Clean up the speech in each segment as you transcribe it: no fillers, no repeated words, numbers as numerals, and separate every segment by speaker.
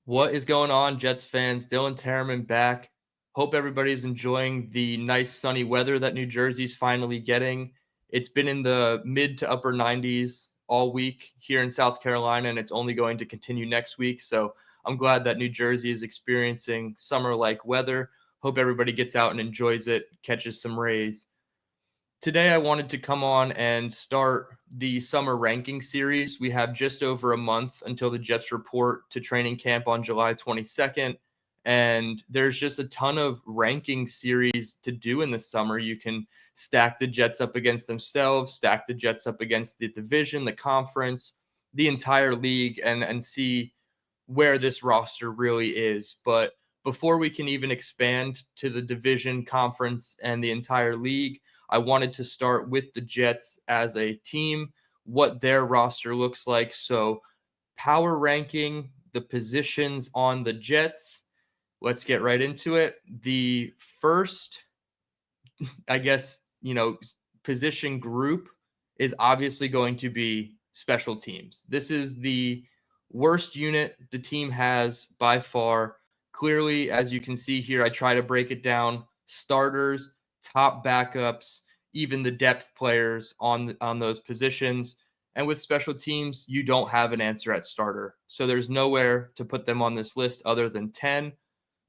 Speaker 1: What is going on, Jets fans? DTereman back. Hope everybody's enjoying the nice sunny weather that New Jersey's finally getting. It's been in the mid to upper 90s all week here in South Carolina, and it's only going to continue next week. So I'm glad that New Jersey is experiencing summer-like weather. Hope everybody gets out and enjoys it, catches some rays. Today, I wanted to come on and start the summer ranking series. We have just over a month until the Jets report to training camp on July 22nd. And there's just a ton of ranking series to do in the summer. You can stack the Jets up against themselves, stack the Jets up against the division, the conference, the entire league, and see where this roster really is. But before we can even expand to the division, conference, and the entire league, I wanted to start with the Jets as a team, what their roster looks like. So, power ranking the positions on the Jets. Let's get right into it. The first, I guess, position group is obviously going to be special teams. This is the worst unit the team has by far. Clearly, as you can see here, I try to break it down: starters, top backups, even the depth players on those positions. And with special teams, you don't have an answer at starter. So there's nowhere to put them on this list other than 10.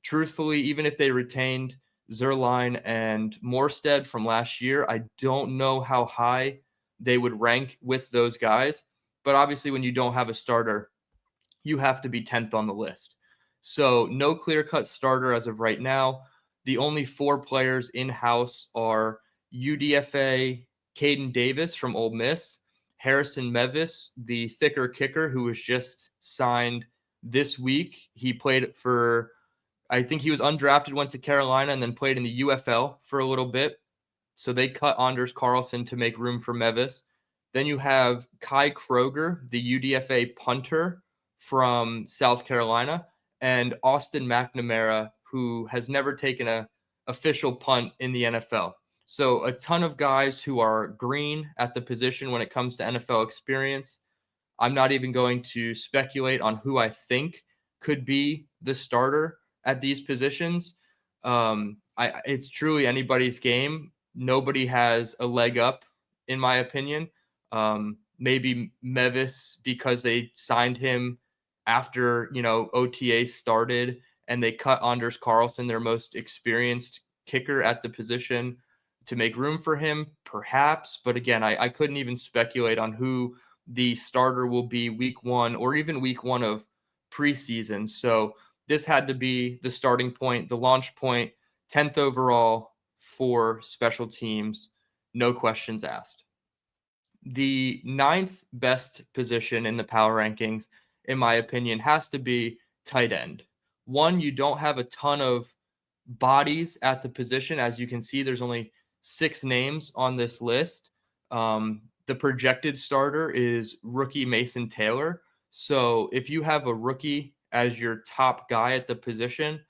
Speaker 1: Truthfully, even if they retained Zerline and Morstead from last year, I don't know how high they would rank with those guys. But obviously, when you don't have a starter, you have to be 10th on the list. So, no clear cut starter as of right now. The only four players in house are UDFA Caden Davis from Ole Miss, Harrison Mevis, the thicker kicker who was just signed this week. He played for, I think he was undrafted, went to Carolina, and then played in the UFL for a little bit. So they cut Anders Carlson to make room for Mevis. Then you have Kai Kroger, the UDFA punter from South Carolina, and Austin McNamara, who has never taken a official punt in the NFL. So a ton of guys who are green at the position when it comes to NFL experience. I'm not even going to speculate on who I think could be the starter at these positions. It's truly anybody's game. Nobody has a leg up, in my opinion. Maybe Mevis, because they signed him after OTA started and they cut Anders Carlson, their most experienced kicker at the position, to make room for him, perhaps. But again, I couldn't even speculate on who the starter will be week one or even week one of preseason. So this had to be the starting point, the launch point, 10th overall for special teams, no questions asked. The ninth best position in the power rankings, in my opinion, has to be tight end. One, you don't have a ton of bodies at the position. As you can see, there's only 6 names on this list. The projected starter is rookie Mason Taylor. So if you have a rookie as your top guy at the position,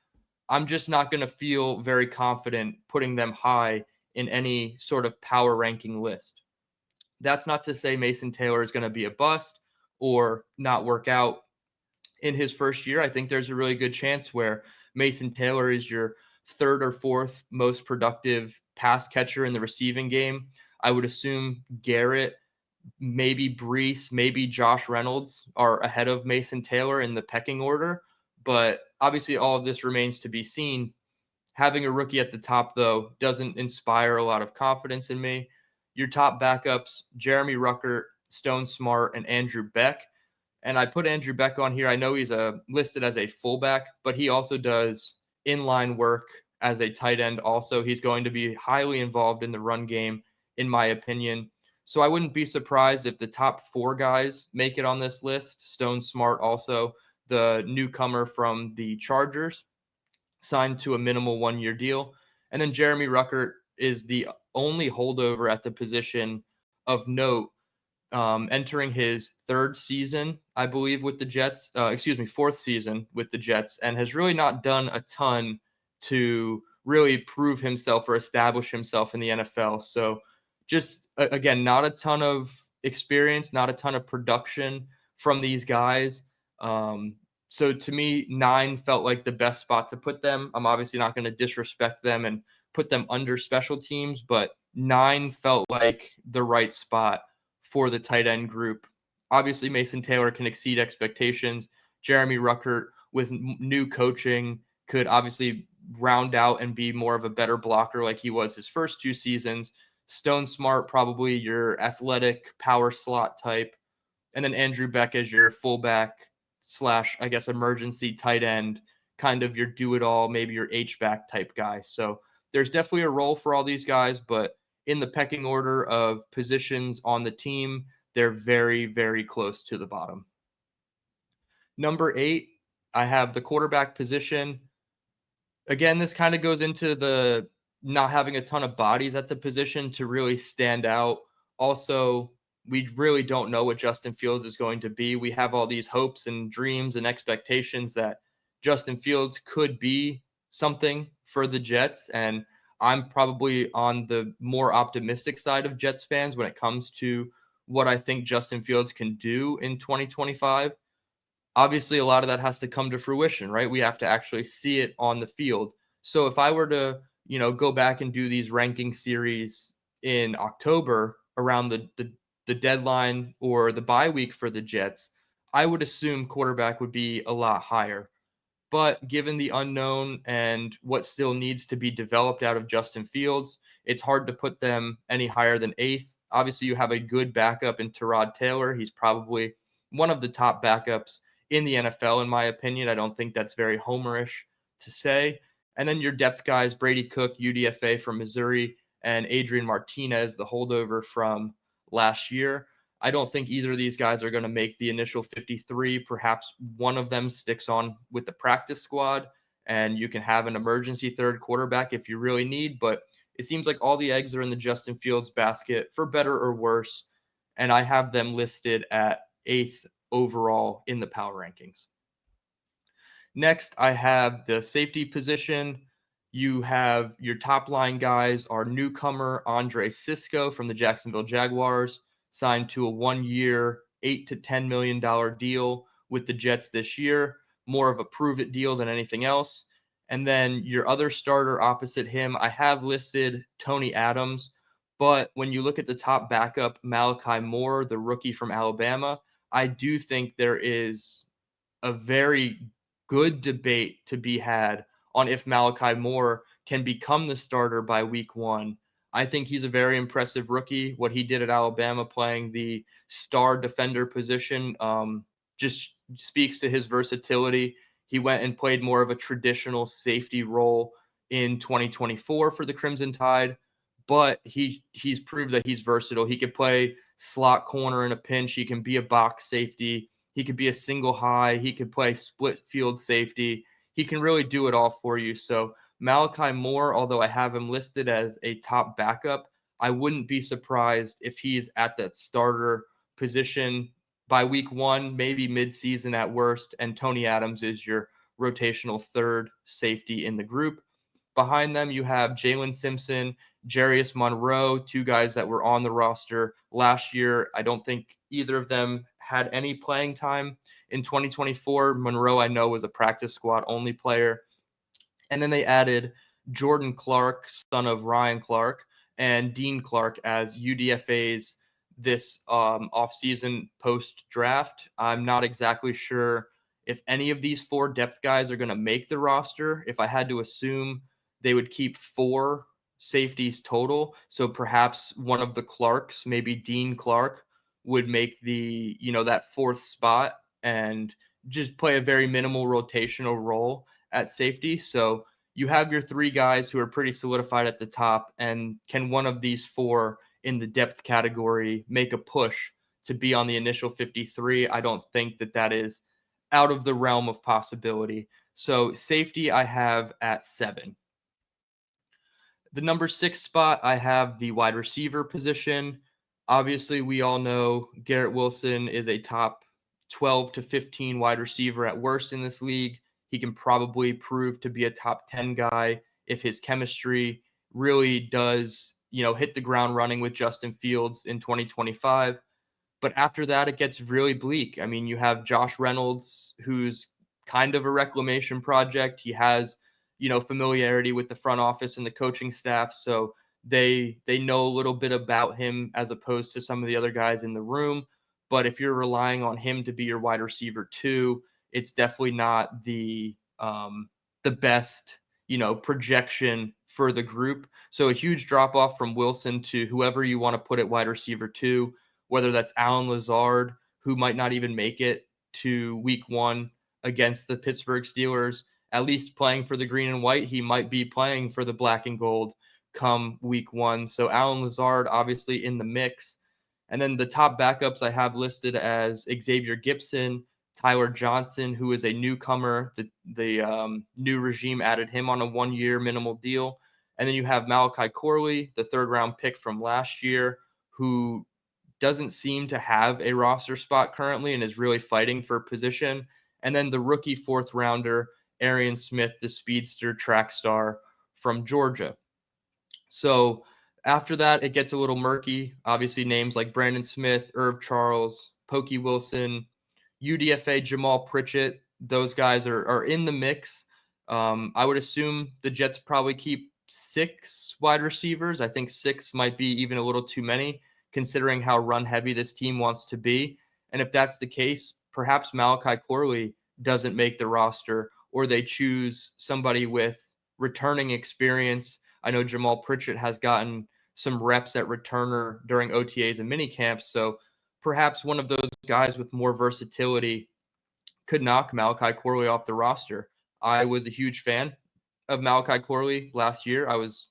Speaker 1: I'm just not going to feel very confident putting them high in any sort of power ranking list. That's not to say Mason Taylor is going to be a bust or not work out in his first year. I think there's a really good chance where Mason Taylor is your third or fourth most productive pass catcher in the receiving game. I would assume Garrett, maybe Brees, maybe Josh Reynolds are ahead of Mason Taylor in the pecking order. But obviously, all of this remains to be seen. Having a rookie at the top, though, doesn't inspire a lot of confidence in me. Your top backups, Jeremy Ruckert, Stone Smart, and Andrew Beck. And I put Andrew Beck on here. I know he's listed as a fullback, but he also does inline work as a tight end also. He's going to be highly involved in the run game, in my opinion. So I wouldn't be surprised if the top 4 guys make it on this list. Stone Smart also, the newcomer from the Chargers, signed to a minimal 1-year deal. And then Jeremy Ruckert is the only holdover at the position of note, entering his 3rd season, I believe, with the Jets. 4th season with the Jets, and has really not done a ton to really prove himself or establish himself in the NFL. So just, again, not a ton of experience, not a ton of production from these guys. So to me, 9 felt like the best spot to put them. I'm obviously not going to disrespect them and put them under special teams, but 9 felt like the right spot for the tight end group. Obviously, Mason Taylor can exceed expectations. Jeremy Ruckert, with new coaching, could obviously round out and be more of a better blocker like he was his first 2 seasons. Stone Smart, probably your athletic power slot type. And then Andrew Beck as your fullback slash, I guess, emergency tight end, kind of your do it all, maybe your H-back type guy. So there's definitely a role for all these guys, but in the pecking order of positions on the team, they're very, very close to the bottom. Number 8, I have the quarterback position. Again, this kind of goes into the not having a ton of bodies at the position to really stand out. Also, we really don't know what Justin Fields is going to be. We have all these hopes and dreams and expectations that Justin Fields could be something for the Jets. And I'm probably on the more optimistic side of Jets fans when it comes to what I think Justin Fields can do in 2025. Obviously a lot of that has to come to fruition, right? We have to actually see it on the field. So if I were to, go back and do these ranking series in October around the deadline or the bye week for the Jets, I would assume quarterback would be a lot higher. But given the unknown and what still needs to be developed out of Justin Fields, it's hard to put them any higher than 8th. Obviously, you have a good backup in Tyrod Taylor. He's probably one of the top backups in the NFL, in my opinion. I don't think that's very homerish to say. And then your depth guys, Brady Cook, UDFA from Missouri, and Adrian Martinez, the holdover from last year. I don't think either of these guys are going to make the initial 53. Perhaps one of them sticks on with the practice squad, and you can have an emergency third quarterback if you really need. But it seems like all the eggs are in the Justin Fields basket, for better or worse. And I have them listed at 8th overall in the power rankings. Next, I have the safety position. You have your top line guys are newcomer Andre Cisco from the Jacksonville Jaguars, signed to a 1-year, $8 to $10 million deal with the Jets this year. More of a prove it deal than anything else. And then your other starter opposite him, I have listed Tony Adams. But when you look at the top backup, Malachi Moore, the rookie from Alabama, I do think there is a very good debate to be had on if Malachi Moore can become the starter by week 1. I think he's a very impressive rookie. What he did at Alabama playing the star defender position just speaks to his versatility. He went and played more of a traditional safety role in 2024 for the Crimson Tide, but he's proved that he's versatile. He could play slot corner in a pinch. He can be a box safety. He could be a single high. He could play split field safety. He can really do it all for you. So Malachi Moore, although I have him listed as a top backup, I wouldn't be surprised if he's at that starter position by week 1, maybe midseason at worst. And Tony Adams is your rotational third safety in the group. Behind them, you have Jalen Simpson, Jarius Monroe, 2 guys that were on the roster last year. I don't think either of them had any playing time in 2024. Monroe, I know, was a practice squad only player. And then they added Jordan Clark, son of Ryan Clark, and Dean Clark as UDFAs this offseason post-draft. I'm not exactly sure if any of these 4 depth guys are going to make the roster. If I had to assume, they would keep 4 safeties total. So perhaps one of the Clarks, maybe Dean Clark, would make the, that 4th spot and just play a very minimal rotational role at safety. So you have your 3 guys who are pretty solidified at the top, and can one of these 4 in the depth category make a push to be on the initial 53? I don't think that is out of the realm of possibility. So safety I have at 7. The number 6 spot, I have the wide receiver position. Obviously, we all know Garrett Wilson is a top 12 to 15 wide receiver at worst in this league. He can probably prove to be a top 10 guy if his chemistry really does, hit the ground running with Justin Fields in 2025. But after that, it gets really bleak. I mean, you have Josh Reynolds, who's kind of a reclamation project. He has, familiarity with the front office and the coaching staff, so they know a little bit about him as opposed to some of the other guys in the room. But if you're relying on him to be your wide receiver too, it's definitely not the best, projection for the group. So a huge drop off from Wilson to whoever you want to put at wide receiver two, whether that's Alan Lazard, who might not even make it to week one against the Pittsburgh Steelers, at least playing for the green and white. He might be playing for the black and gold come week one. So Alan Lazard, obviously in the mix. And then the top backups I have listed as Xavier Gipson, Tyler Johnson, who is a newcomer. The new regime added him on a 1-year minimal deal. And then you have Malachi Corley, the third-round pick from last year, who doesn't seem to have a roster spot currently and is really fighting for position. And then the rookie fourth-rounder, Arian Smith, the speedster track star from Georgia. So after that, it gets a little murky. Obviously, names like Brandon Smith, Irv Charles, Pokey Wilson, UDFA Jamal Pritchett, those guys are in the mix. I would assume the Jets probably keep 6 wide receivers. I think 6 might be even a little too many, considering how run heavy this team wants to be. And if that's the case, perhaps Malachi Corley doesn't make the roster, or they choose somebody with returning experience. I know Jamal Pritchett has gotten some reps at returner during OTAs and mini camps, so perhaps one of those guys with more versatility could knock Malachi Corley off the roster. I was a huge fan of Malachi Corley last year. I was,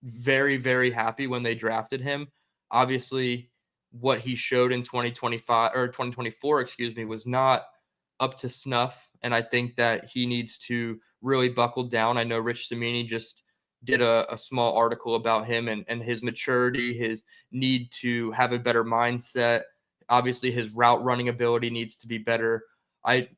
Speaker 1: very, very happy when they drafted him. Obviously, what he showed in 2025 or 2024, excuse me, was not up to snuff. And I think that he needs to really buckle down. I know Rich Cimini just did a small article about him and his maturity, his need to have a better mindset. Obviously, his route running ability needs to be better.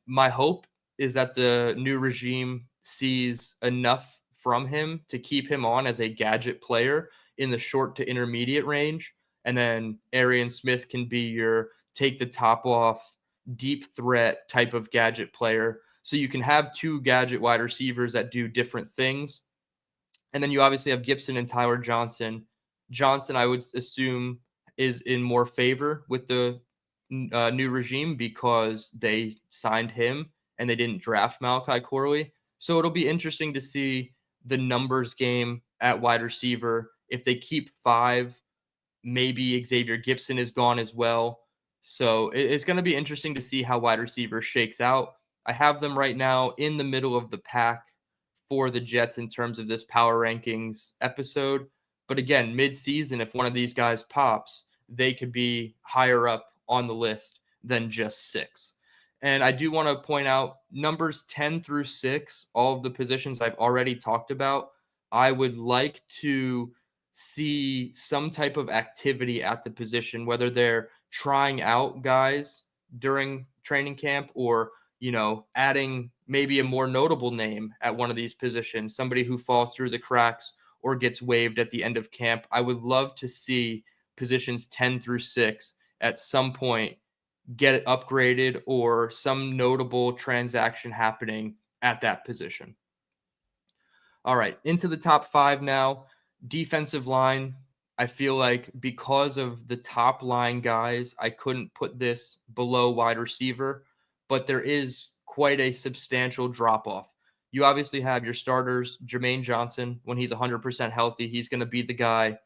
Speaker 1: My hope is that the new regime sees enough from him to keep him on as a gadget player in the short to intermediate range. And then Arian Smith can be your take the top off, deep threat type of gadget player. So you can have 2 gadget wide receivers that do different things. And then you obviously have Gipson and Tyler Johnson. Johnson, I would assume, is in more favor with the new regime because they signed him and they didn't draft Malachi Corley. So it'll be interesting to see the numbers game at wide receiver. If they keep 5, maybe Xavier Gipson is gone as well. So it's going to be interesting to see how wide receiver shakes out. I have them right now in the middle of the pack for the Jets in terms of this power rankings episode. But again, mid-season, if one of these guys pops, they could be higher up on the list than just 6. And I do want to point out numbers 10 through 6, all of the positions I've already talked about. I would like to see some type of activity at the position, whether they're trying out guys during training camp or, adding maybe a more notable name at one of these positions, somebody who falls through the cracks or gets waived at the end of camp. I would love to see positions 10 through 6 at some point get it upgraded or some notable transaction happening at that position. All right, into the top 5 now. Defensive line, I feel like because of the top line guys, I couldn't put this below wide receiver, but there is quite a substantial drop off. You obviously have your starters, Jermaine Johnson. When he's 100% healthy, he's going to be the guy.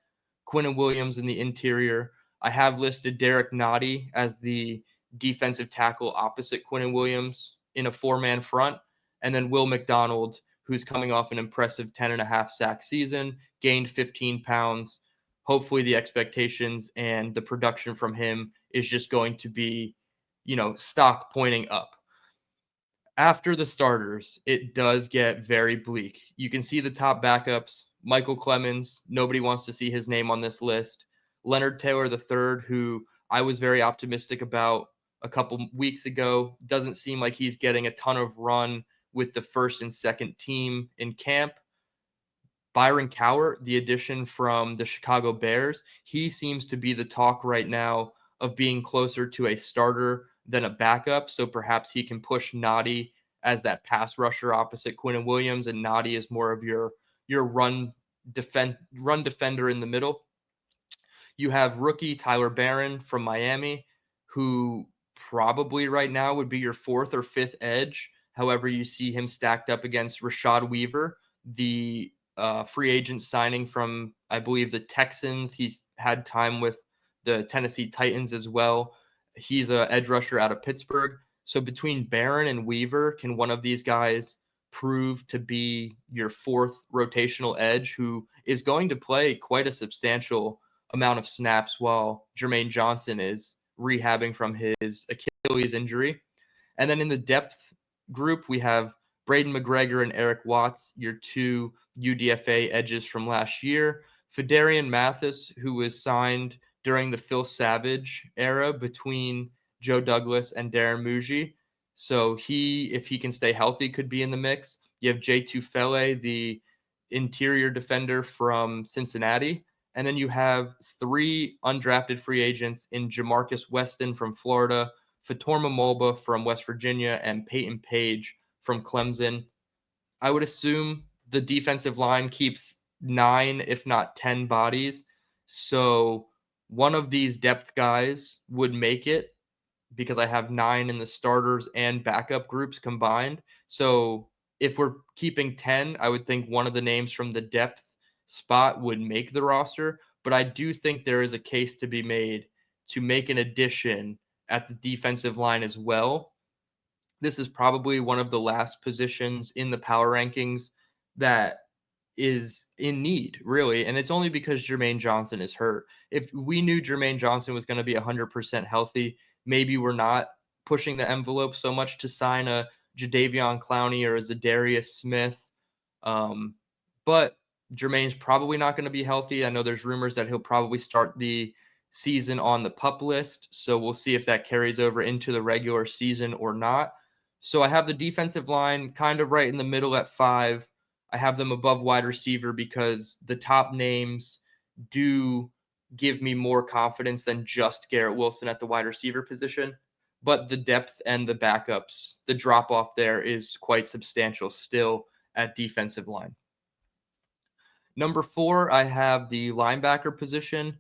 Speaker 1: Quinnen Williams in the interior. I have listed Derek Nottie as the defensive tackle opposite Quinnen Williams in a 4-man front. And then Will McDonald, who's coming off an impressive 10.5 sack season, gained 15 pounds. Hopefully the expectations and the production from him is just going to be, stock pointing up. After the starters, it does get very bleak. You can see the top backups. Michael Clemens, nobody wants to see his name on this list. Leonard Taylor III, who I was very optimistic about a couple weeks ago, doesn't seem like he's getting a ton of run with the first and second team in camp. Byron Cowart, the addition from the Chicago Bears, he seems to be the talk right now of being closer to a starter than a backup. So perhaps he can push Noddy as that pass rusher opposite Quinnen Williams, and Noddy is more of your run defender in the middle. You have rookie Tyler Barron from Miami, who probably right now would be your fourth or fifth edge. However, you see him stacked up against Rashad Weaver, the free agent signing from, I believe, the Texans. He's had time with the Tennessee Titans as well. He's an edge rusher out of Pittsburgh. So between Barron and Weaver, can one of these guys prove to be your fourth rotational edge who is going to play quite a substantial amount of snaps while Jermaine Johnson is rehabbing from his Achilles injury? And then in the depth group, we have Braden McGregor and Eric Watts, your two UDFA edges from last year. Fedarian Mathis, who was signed during the Phil Savage era between Joe Douglas and Darren Muji. So if he can stay healthy, could be in the mix. You have Jay Tufele, the interior defender from Cincinnati. And then you have three undrafted free agents in Jamarcus Weston from Florida, Fatorma Mulba from West Virginia, and Peyton Page from Clemson. I would assume the defensive line keeps 9, if not 10 bodies. So one of these depth guys would make it because I have 9 in the starters and backup groups combined. So if we're keeping 10, I would think one of the names from the depth spot would make the roster. But I do think there is a case to be made to make an addition at the defensive line as well. This is probably one of the last positions in the power rankings that is in need, really. And it's only because Jermaine Johnson is hurt. If we knew Jermaine Johnson was going to be 100% healthy, maybe we're not pushing the envelope so much to sign a Jadeveon Clowney or a Zadarius Smith. But Jermaine's probably not going to be healthy. I know there's rumors that he'll probably start the season on the PUP list. So we'll see if that carries over into the regular season or not. So I have the defensive line kind of right in the middle at 5. I have them above wide receiver because the top names do give me more confidence than just Garrett Wilson at the wide receiver position. But the depth and the backups, the drop off there is quite substantial still at defensive line. Number 4, I have the linebacker position.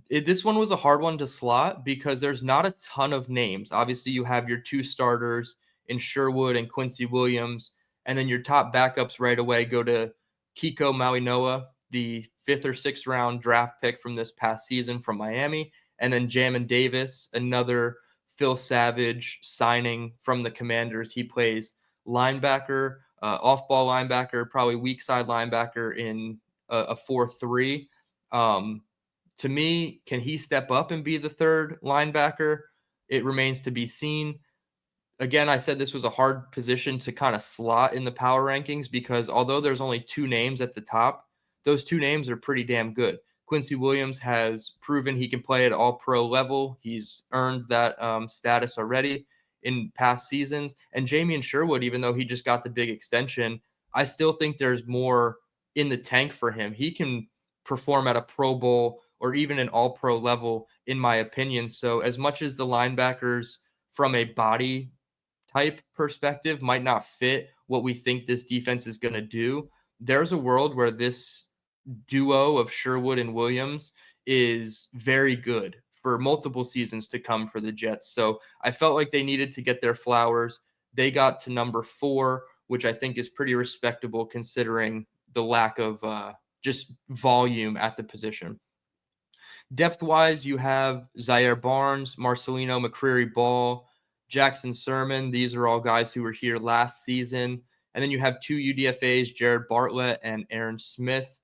Speaker 1: This one was a hard one to slot because there's not a ton of names. Obviously, you have your 2 starters in Sherwood and Quincy Williams, and then your top backups right away go to Kiko Malinoa, the 5th or 6th round draft pick from this past season from Miami, and then Jamin Davis, another Phil Savage signing from the Commanders. He plays linebacker, off-ball linebacker, probably weak side linebacker in a 4-3. To me, can he step up and be the third linebacker? It remains to be seen. Again, I said this was a hard position to kind of slot in the power rankings because although there's only 2 names at the top, those 2 names are pretty damn good. Quincy Williams has proven he can play at all-pro level. He's earned that status already in past seasons. And Jamien Sherwood, even though he just got the big extension, I still think there's more in the tank for him. He can perform at a Pro Bowl or even an all-pro level, in my opinion. So as much as the linebackers from a body type perspective might not fit what we think this defense is going to do, there's a world where this duo of Sherwood and Williams is very good for multiple seasons to come for the Jets. So I felt like they needed to get their flowers. They got to number 4, which I think is pretty respectable considering the lack of just volume at the position. Depth-wise, you have Zaire Barnes, Marcelino McCreary-Ball, Jackson Sermon. These are all guys who were here last season. And then you have 2 UDFAs, Jared Bartlett and Aaron Smith.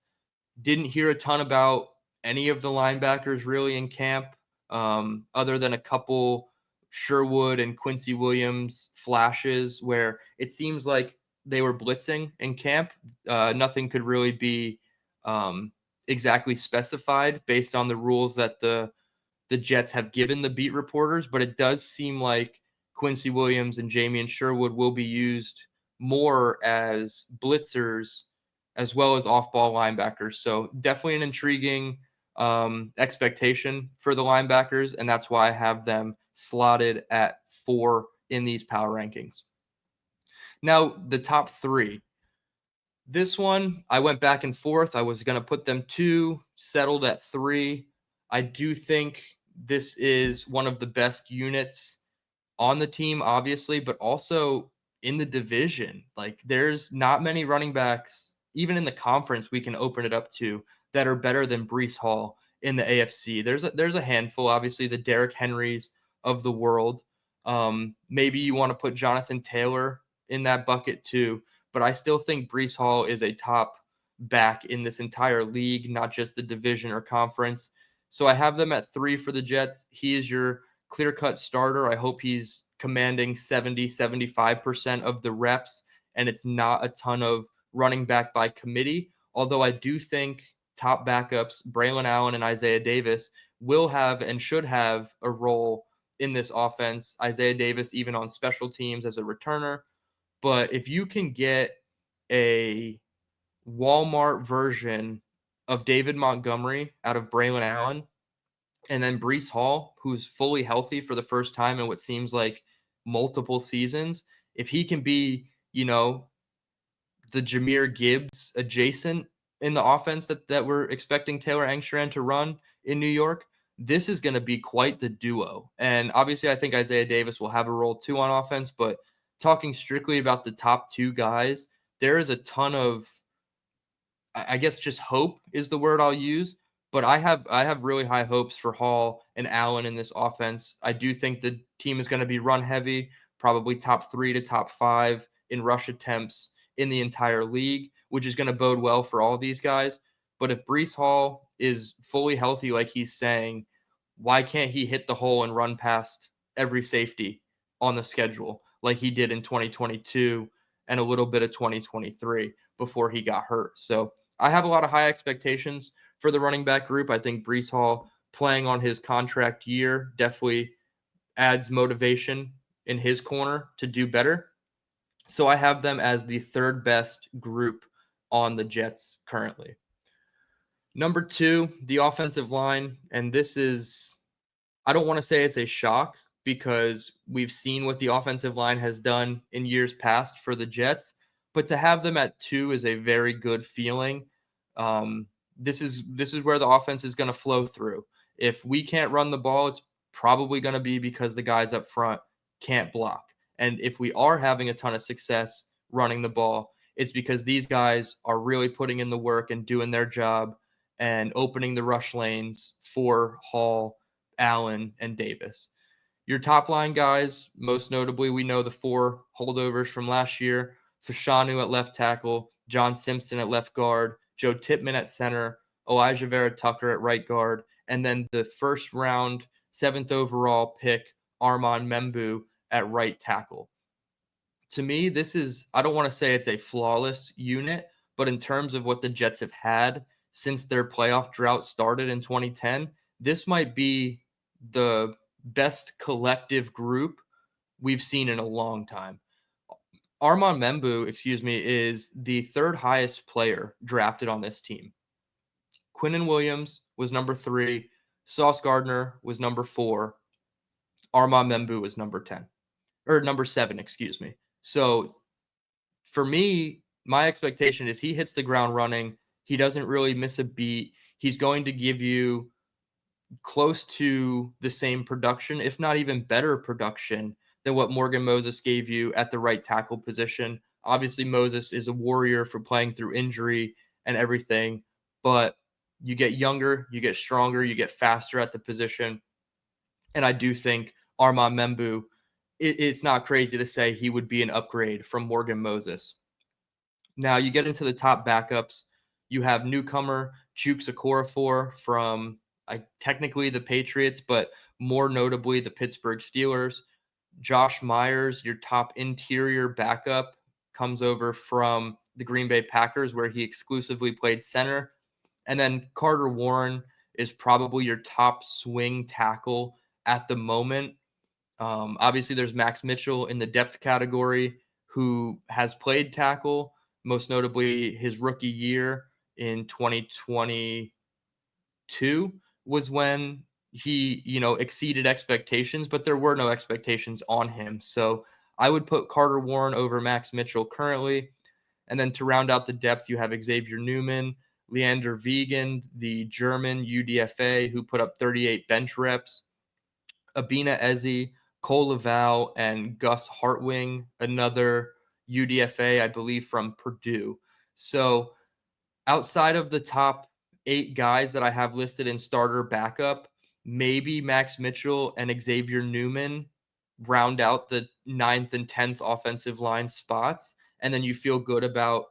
Speaker 1: Didn't hear a ton about any of the linebackers really in camp, other than a couple Sherwood and Quincy Williams flashes where it seems like they were blitzing in camp. Nothing could really be exactly specified based on the rules that the Jets have given the beat reporters, but it does seem like Quincy Williams and Jamien Sherwood will be used more as blitzers as well as off-ball linebackers. So definitely an intriguing expectation for the linebackers, and that's why I have them slotted at 4 in these power rankings. Now, the top 3. This one, I went back and forth. I was going to put them 2, settled at 3. I do think this is one of the best units on the team, obviously, but also in the division. Like, there's not many running backs, even in the conference, we can open it up to that are better than Breece Hall in the AFC. There's a handful, obviously, the Derrick Henrys of the world. Maybe you want to put Jonathan Taylor in that bucket too, but I still think Breece Hall is a top back in this entire league, not just the division or conference. So I have them at 3 for the Jets. He is your clear-cut starter. I hope he's commanding 70-75% of the reps, and it's not a ton of running back by committee. Although I do think top backups, Braylon Allen and Isaiah Davis, will have and should have a role in this offense. Isaiah Davis, even on special teams as a returner. But if you can get a Walmart version of David Montgomery out of Braylon Allen, and then Breece Hall, who's fully healthy for the first time in what seems like multiple seasons, if he can be, the Jahmyr Gibbs adjacent in the offense that we're expecting Taylor Engstrand to run in New York, this is going to be quite the duo. And obviously, I think Isaiah Davis will have a role too on offense, but talking strictly about the top 2 guys, there is a ton of, I guess, just hope is the word I'll use. But I have really high hopes for Hall and Allen in this offense. I do think the team is going to be run heavy, probably top 3 to top 5 in rush attempts in the entire league, which is going to bode well for all these guys. But if Breece Hall is fully healthy, like he's saying, why can't he hit the hole and run past every safety on the schedule like he did in 2022 and a little bit of 2023 before he got hurt? So I have a lot of high expectations for the running back group. I think Breece Hall playing on his contract year definitely adds motivation in his corner to do better. So I have them as the 3rd best group on the Jets currently. Number 2, the offensive line. And this is, I don't want to say it's a shock because we've seen what the offensive line has done in years past for the Jets, but to have them at 2 is a very good feeling. This is where the offense is going to flow through. If we can't run the ball, it's probably going to be because the guys up front can't block. And if we are having a ton of success running the ball, it's because these guys are really putting in the work and doing their job and opening the rush lanes for Hall, Allen, and Davis. Your top line guys, most notably, we know the 4 holdovers from last year: Fashanu at left tackle, John Simpson at left guard, Joe Tippmann at center, Elijah Vera Tucker at right guard, and then the first round, 7th overall pick, Armand Membu at right tackle. To me, this is, I don't want to say it's a flawless unit, but in terms of what the Jets have had since their playoff drought started in 2010, this might be the best collective group we've seen in a long time. Armand Membu, is the 3rd highest player drafted on this team. Quinnen Williams was number 3. Sauce Gardner was number 4. Armand Membu was number 10. Or number 7, So for me, my expectation is he hits the ground running. He doesn't really miss a beat. He's going to give you close to the same production, if not even better production, than what Morgan Moses gave you at the right tackle position. Obviously, Moses is a warrior for playing through injury and everything, but you get younger, you get stronger, you get faster at the position. And I do think Armand Membu, it's not crazy to say he would be an upgrade from Morgan Moses. Now you get into the top backups. You have newcomer Chukes Okorafor from technically the Patriots, but more notably the Pittsburgh Steelers. Josh Myers, your top interior backup, comes over from the Green Bay Packers, where he exclusively played center. And then Carter Warren is probably your top swing tackle at the moment. Obviously, there's Max Mitchell in the depth category, who has played tackle, most notably his rookie year in 2020. 2 was when he, exceeded expectations, but there were no expectations on him. So I would put Carter Warren over Max Mitchell currently. And then to round out the depth, you have Xavier Newman, Leander Vegan, the German UDFA, who put up 38 bench reps, Abina Eze, Cole Laval, and Gus Hartwing, another UDFA, I believe, from Purdue. So outside of the top 8 guys that I have listed in starter backup, maybe Max Mitchell and Xavier Newman round out the 9th and 10th offensive line spots. And then you feel good about,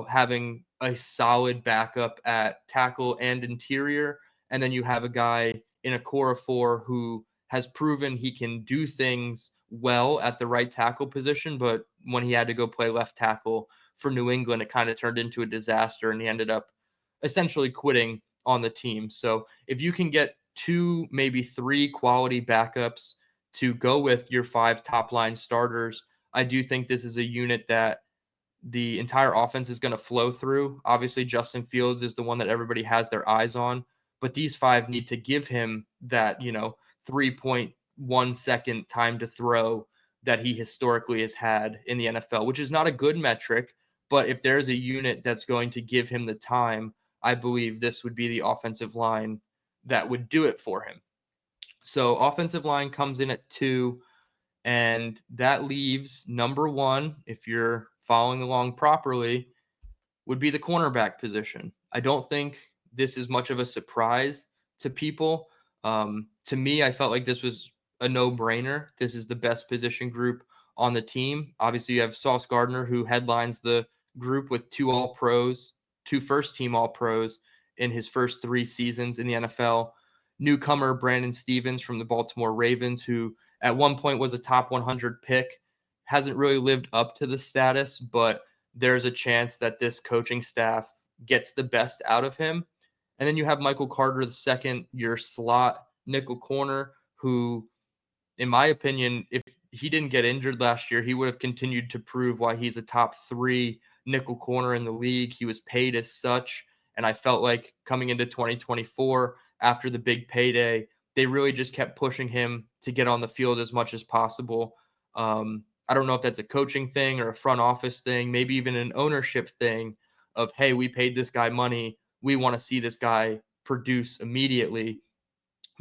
Speaker 1: having a solid backup at tackle and interior. And then you have a guy in a core of 4 who has proven he can do things well at the right tackle position, but when he had to go play left tackle for New England, it kind of turned into a disaster, and he ended up essentially quitting on the team. So if you can get 2, maybe 3 quality backups to go with your 5 top line starters, I do think this is a unit that the entire offense is going to flow through. Obviously, Justin Fields is the one that everybody has their eyes on, but these 5 need to give him that, 3.1 second time to throw that he historically has had in the NFL, which is not a good metric. But if there's a unit that's going to give him the time, I believe this would be the offensive line that would do it for him. So offensive line comes in at 2. And that leaves number 1, if you're following along properly, would be the cornerback position. I don't think this is much of a surprise to people. To me, I felt like this was a no-brainer. This is the best position group on the team. Obviously, you have Sauce Gardner, who headlines the group with 2 All-Pros, 2 first-team All-Pros in his first 3 seasons in the NFL. Newcomer Brandon Stephens from the Baltimore Ravens, who at one point was a top 100 pick, hasn't really lived up to the status, but there's a chance that this coaching staff gets the best out of him. And then you have Michael Carter II, your slot nickel corner, who, in my opinion, if he didn't get injured last year, he would have continued to prove why he's a top 3 nickel corner in the league. He was paid as such. And I felt like coming into 2024, after the big payday, they really just kept pushing him to get on the field as much as possible. I don't know if that's a coaching thing or a front office thing, maybe even an ownership thing of, hey, we paid this guy money. We want to see this guy produce immediately.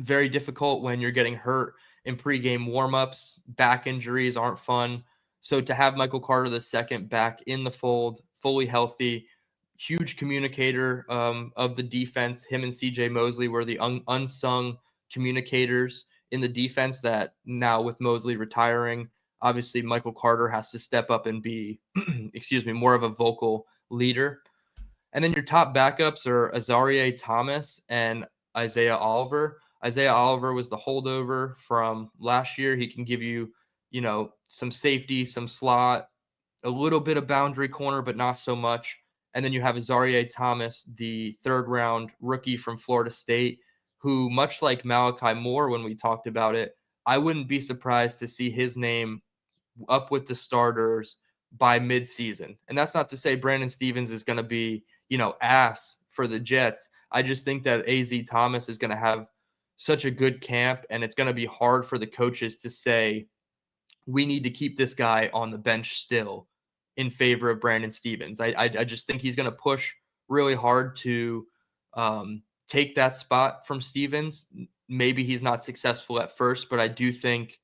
Speaker 1: Very difficult when you're getting hurt in pregame warmups. Back injuries aren't fun. So to have Michael Carter II back in the fold, fully healthy, huge communicator of the defense. Him and CJ Mosley were the unsung communicators in the defense that now with Mosley retiring, obviously Michael Carter has to step up and be, more of a vocal leader. And then your top backups are Azareye'h Thomas and Isaiah Oliver. Isaiah Oliver was the holdover from last year. He can give you, some safety, some slot, a little bit of boundary corner, but not so much. And then you have Azareye'h Thomas, the 3rd round rookie from Florida State, who, much like Malachi Moore when we talked about it, I wouldn't be surprised to see his name up with the starters by midseason. And that's not to say Brandon Stephens is going to be, ass for the Jets. I just think that AZ Thomas is going to have such a good camp, and it's going to be hard for the coaches to say, we need to keep this guy on the bench still in favor of Brandon Stephens. I just think he's going to push really hard to take that spot from Stephens. Maybe he's not successful at first, but I do think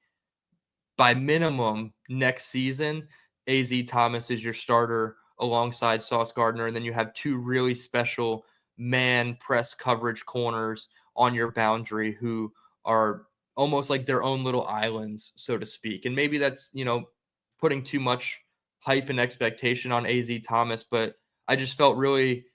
Speaker 1: by minimum next season, AZ Thomas is your starter alongside Sauce Gardner. And then you have 2 really special man press coverage corners on your boundary who are almost like their own little islands, so to speak. And maybe that's, putting too much hype and expectation on AZ Thomas, but I just felt really,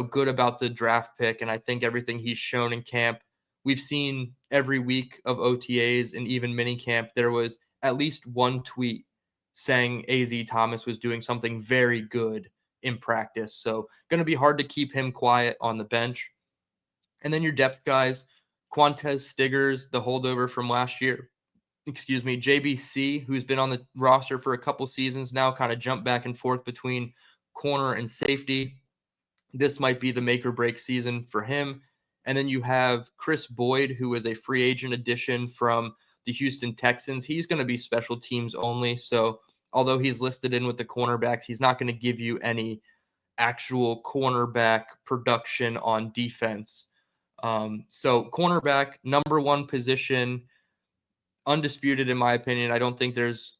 Speaker 1: good about the draft pick. And I think everything he's shown in camp, we've seen every week of OTAs and even mini camp, there was at least one tweet saying AZ Thomas was doing something very good in practice. So going to be hard to keep him quiet on the bench. And then your depth guys, Quantez Stiggers, the holdover from last year. JBC, who's been on the roster for a couple seasons now, kind of jumped back and forth between corner and safety. This might be the make or break season for him. And then you have Chris Boyd, who is a free agent addition from the Houston Texans. He's going to be special teams only. So although he's listed in with the cornerbacks, he's not going to give you any actual cornerback production on defense. So cornerback, number one position, undisputed in my opinion. I don't think there's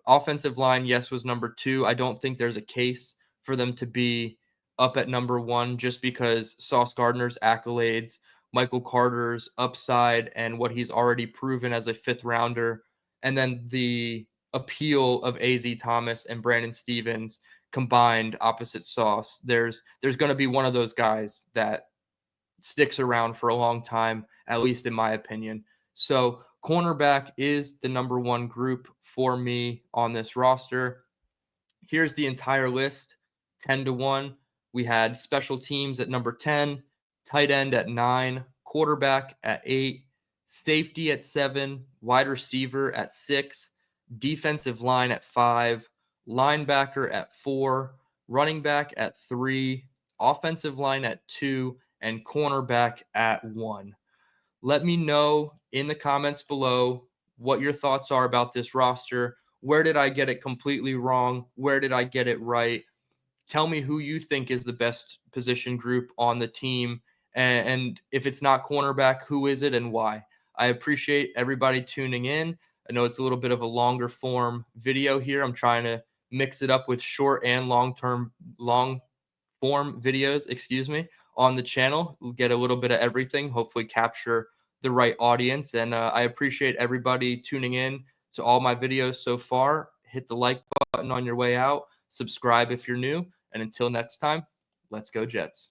Speaker 1: offensive line. Yes, was number two. I don't think there's a case for them to be up at number one just because Sauce Gardner's accolades, Michael Carter's upside, and what he's already proven as a fifth rounder, and then the appeal of AZ Thomas and Brandon Stevens combined opposite Sauce. There's going to be one of those guys that sticks around for a long time, at least in my opinion. So cornerback is the number one group for me on this roster. Here's the entire list, 10-1. We had special teams at number 10, tight end at 9, quarterback at 8, safety at 7, wide receiver at 6, defensive line at 5, linebacker at 4, running back at 3, offensive line at 2, and cornerback at 1. Let me know in the comments below what your thoughts are about this roster. Where did I get it completely wrong? Where did I get it right? Tell me who you think is the best position group on the team. And if it's not cornerback, who is it and why? I appreciate everybody tuning in. I know it's a little bit of a longer form video here. I'm trying to mix it up with short and long form videos, on the channel. We'll get a little bit of everything, hopefully capture the right audience. And I appreciate everybody tuning in to all my videos so far. Hit the like button on your way out. Subscribe if you're new. And until next time, let's go Jets.